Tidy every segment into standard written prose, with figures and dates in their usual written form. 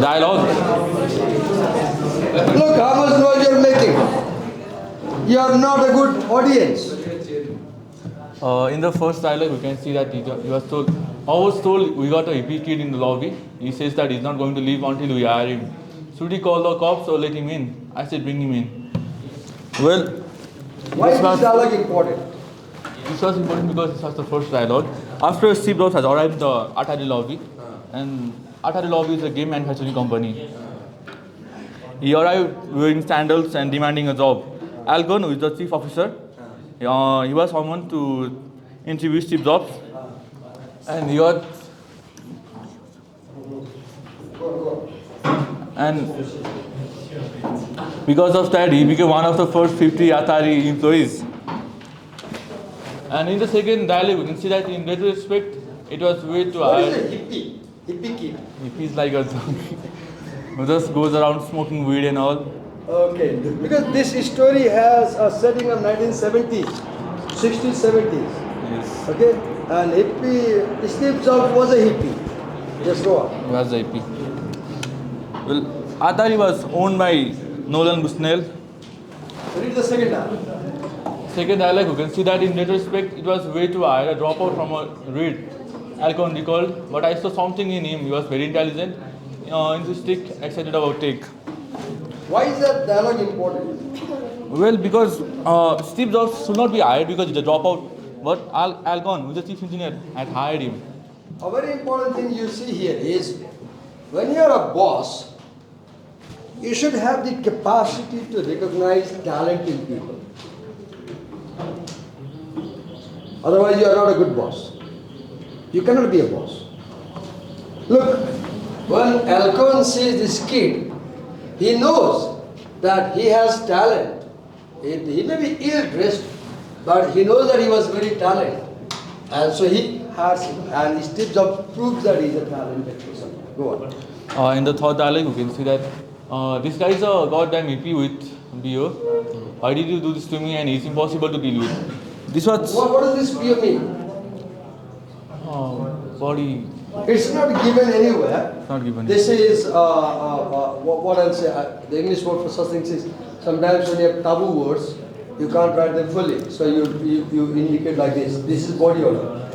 dialogue. Look how much noise you're making. You are not a good audience. In the first dialogue, we can see that he was told, I was told we got a hippie kid in the lobby. He says that he's not going to leave until we hire him. Should we call the cops or let him in? I said, bring him in. Well, Why is this dialogue important? this was important because this was the first dialogue. After Steve Jobs has arrived at the Atari lobby, and Atari lobby is a game manufacturing company. He arrived wearing sandals and demanding a job. Algon, who is the chief officer, he was summoned to interview Steve Jobs, and he was, and because of that, he became one of the first 50 Atari employees. And in the second dialogue, we can see that in retrospect, it was way too What high. is a hippie? Hippie kid. Hippie is like a who just goes around smoking weed and all. Okay, because this story has a setting of 1970s, 60s, 70s. Yes, Okay, and hippie, Steve Jobs was a hippie. Just go on. he was the hippie. Well, Atari was owned by Nolan Bushnell. Read the second time. Second dialogue, you can see that in retrospect, it was way too high. I had a dropout from a read. Alcon recalled, but I saw something in him. He was very intelligent, enthusiastic, excited about tech. Why is that dialogue important? Well, because Steve Jobs should not be hired because he's a dropout. But Alcon, who is the chief engineer, had hired him. A very important thing you see here is when you are a boss, you should have the capacity to recognize talent in people. Otherwise, you are not a good boss. You cannot be a boss. Look, when Alcon sees this kid, he knows that he has talent. He may be ill-dressed, but he knows that he was very talented. And so he has him. And Steve Jobs proves that he is a talented person. Go on. In the third dialogue, you can see that this guy is a goddamn hippie with BO. Why did you do this to me? And it's impossible to deal with. This was What does this PO mean? body It's not given anywhere. not given. This is, what I'll say, the English word for such things is, sometimes when you have taboo words, you can't write them fully. So you indicate like this. This is body odor.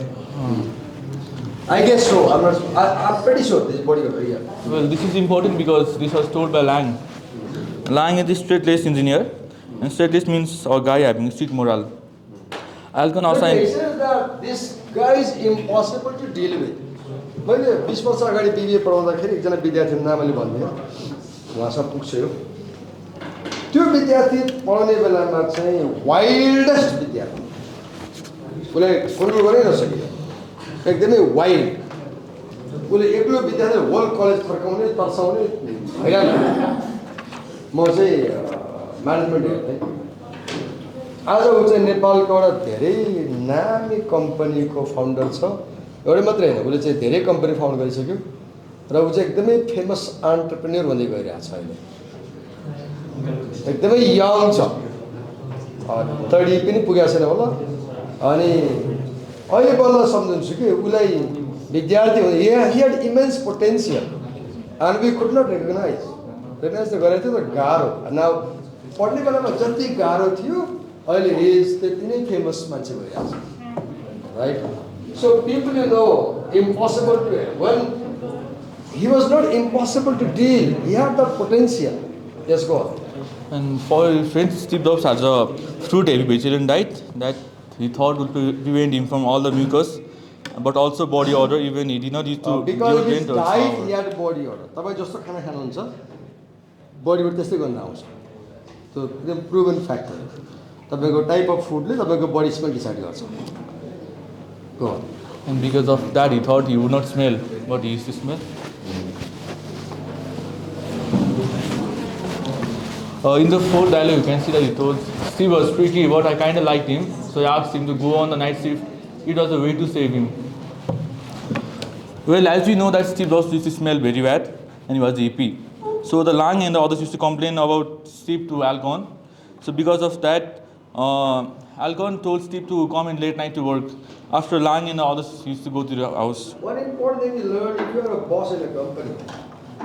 I guess so. I'm pretty sure this is body odor here. Well, this is important because this was told by Lang. Lang is a straight-laced engineer, and straight-laced means a guy having street moral. Alcon But assigned. he says that this guy is impossible to deal with. मैले 20 वर्ष अगाडि BBA पढाउँदाखेरि एकजना विद्यार्थी नामले भन्थ्यो उहाँसँग पुग्छु यो त्यो विद्यार्थी पढाउने बेलामा चाहिँ वाइल्डेस्ट विद्यार्थी उसले कन्ट्रोल गरै नसकियो एकदमै वाइल्ड उसले एक्लो विद्यार्थी होल कलेज फर्काउने तर्साउने हैरान म चाहिँ म्यानेजमेन्ट हेर्थेँ आज ऊ चाहिँ नेपालको एउटा धेरै नामी कम्पनीको फाउन्डर छ एउटै मात्रै होइन उसले चाहिँ धेरै कम्पनी फाउन्ड गरिसक्यो र ऊ चाहिँ एकदमै फेमस एन्टरप्रेन्योर भन्दै गइरहेको छ अहिले एकदमै यङ छ 30 पनि पुगेको छैन होला अनि अहिले बल्ल सम्झन्छु कि उसलाई विद्यार्थी हुँदा he had immense potential and we could not recognize त गरेको थियो त गाह्रो नाउ पढ्ने बेलामा जति गाह्रो थियो अहिले एज त्यति नै फेमस मान्छे भइरहेको छ right So people impossible to when he was not impossible to deal. He had that potential. Yes, go on. And for his friends, Steve Jobs has a fruit-heavy vegetarian diet that he thought would prevent him from all the mucus, but also body odor. Even he did not use to Because of his deodorant or diet, shower. he had body odor. तपाईं जस्तो खाना खानुहुन्छ body odor त्यस्तै गर्न आउँछ. So एकदम proven fact हो. तपाईको type of foodले तपाईको body smell decide गर्छ. Go on. And because of that, he thought he would not smell, but he used to smell. In the fourth dialogue, you can see that he told Steve was freaky, but I kind of liked him, so I asked him to go on the night shift. It was a way to save him. Well, as we know that Steve Jobs used to smell very bad, and he was the EP. So the Lang and the others used to complain about Steve to Alcon. So because of that, Alcon told Steve to come in late night to work. After Lang and the others used to go to the house. One important thing you learn if you are a boss in a company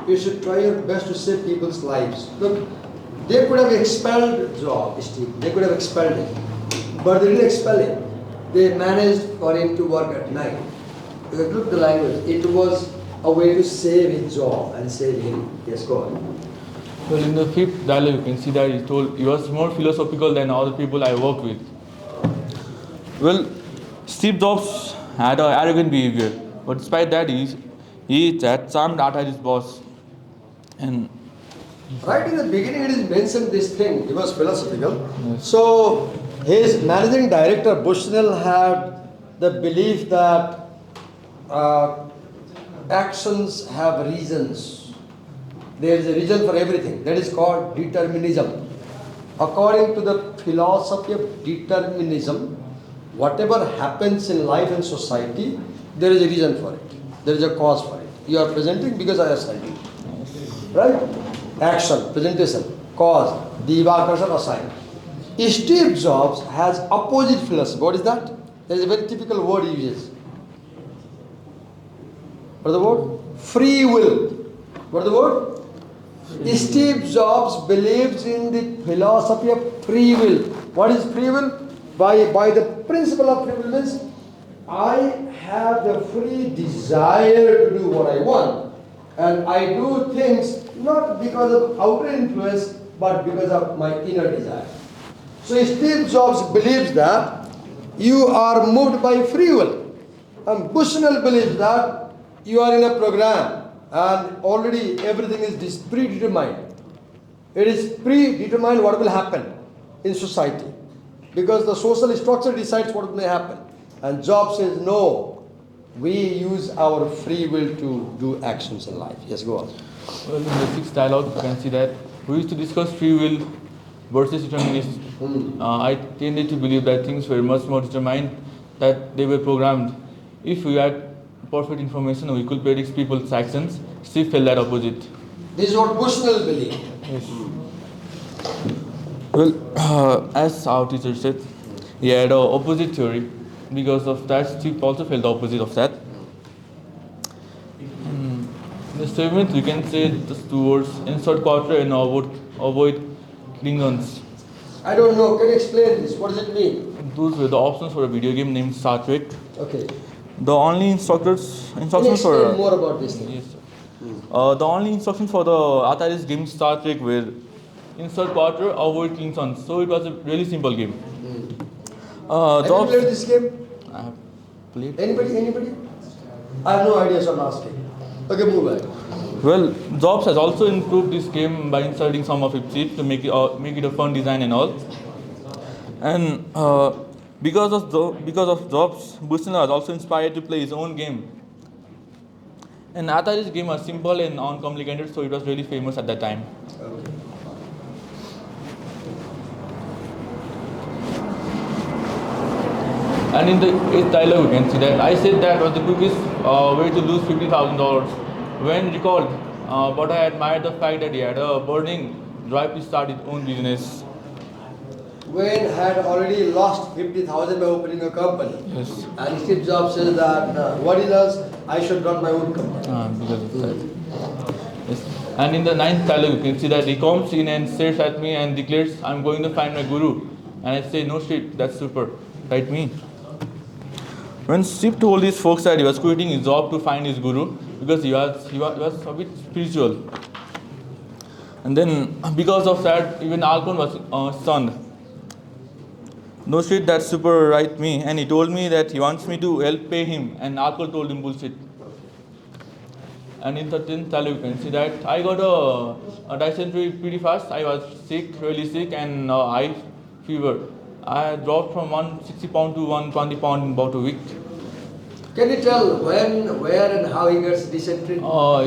you should try your best to save people's lives. Look, they could have expelled Job, Steve. They could have expelled him. But they didn't expel him. They managed for him to work at night. Look the language. It was a way to save his job and save him. Yes, go on. Well, in the fifth dialogue, you can see that he told he was more philosophical than all the people I work with. Well, Steve Jobs had an arrogant behavior, but despite that, he had charmed Atta, his boss. And Right in the beginning, it is mentioned this thing. He was philosophical. Yes. So his managing director Bushnell had the belief that actions have reasons. There is a reason for everything. That is called determinism. According to the philosophy of determinism, whatever happens in life and society, there is a reason for it. There is a cause for it. You are presenting because I assigned you. Right? Action, presentation, cause, divakashan, assigned. Steve Jobs has opposite philosophy. What is that? There is a very typical word he uses. What is the word? Free will. What is the word? Steve Jobs believes in the philosophy of free will. What is free will? By the principle of free will means I have the free desire to do what I want. And I do things not because of outer influence, but because of my inner desire. So Steve Jobs believes that you are moved by free will. And Bushnell believes that you are in a program and already everything is predetermined. It is predetermined what will happen in society. Because the social structure decides what may happen. And Jobs says, no, we use our free will to do actions in life. Yes, go on. well, in the sixth dialogue, you can see that we used to discuss free will versus determinism. I tended to believe that things were much more determined, that they were programmed. If we had perfect information, we could predict people's actions. Steve felt that opposite. This is what Bushnell believed. Yes. Well, as our teacher said, he had an opposite theory. Because of that, Steve also felt the opposite of that. In the seventh, you can say just two words: insert quarter and avoid Klingons. I don't know. Can you explain this? What does it mean? Those were the options for a video game named Star Trek. Okay. The only instructions Can you explain more about this thing? Yes, sir. The only instructions for the Atari's game Star Trek were insert quarter, avoid Klingons. So it was a really simple game. Have you Jobs, played this game? I have played. Anybody? I have no idea, so I'm asking. Okay, move back. Well, Jobs has also improved this game by inserting some of its chips to make it a fun design and all. And because of Jobs, Bushnell was also inspired to play his own game. And Atari's game was simple and uncomplicated, so it was really famous at that time. Okay. And in the eighth dialogue, you can see that I said that was the quickest way to lose $50,000. When recalled, but I admired the fact that he had a burning drive to start his own business. Wayne had already lost 50,000 by opening a company. Yes. And Steve Jobs says that what he does, I should run my own company. Because of that. Yes. And in the ninth dialogue, you can see that he comes in and stares at me and declares, "I'm going to find my guru." And I say, "No shit, that's super. Right me." When Steve told his folks that he was quitting his job to find his guru because he was a bit spiritual. And then because of that, even Alcon was stunned. "No shit, that's super, right me." And he told me that he wants me to help pay him, and Alcon told him bullshit. And in the 10th dialogue, you can see that I got a dysentery pretty fast. I was sick, really sick, and high fever. I dropped from 160 pound to 120 pound in about a week. Can you tell when, where, and how he gets dysentery?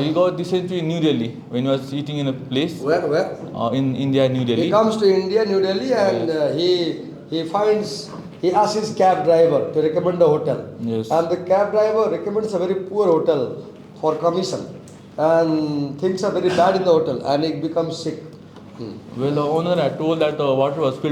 He got dysentery in New Delhi when he was eating in a place. Where? In India, New Delhi. He comes to India, New Delhi, and he asks his cab driver to recommend a hotel. Yes. And the cab driver recommends a very poor hotel for commission. And things are very bad in the hotel, and he becomes sick. Well, the owner had told that the water was filtered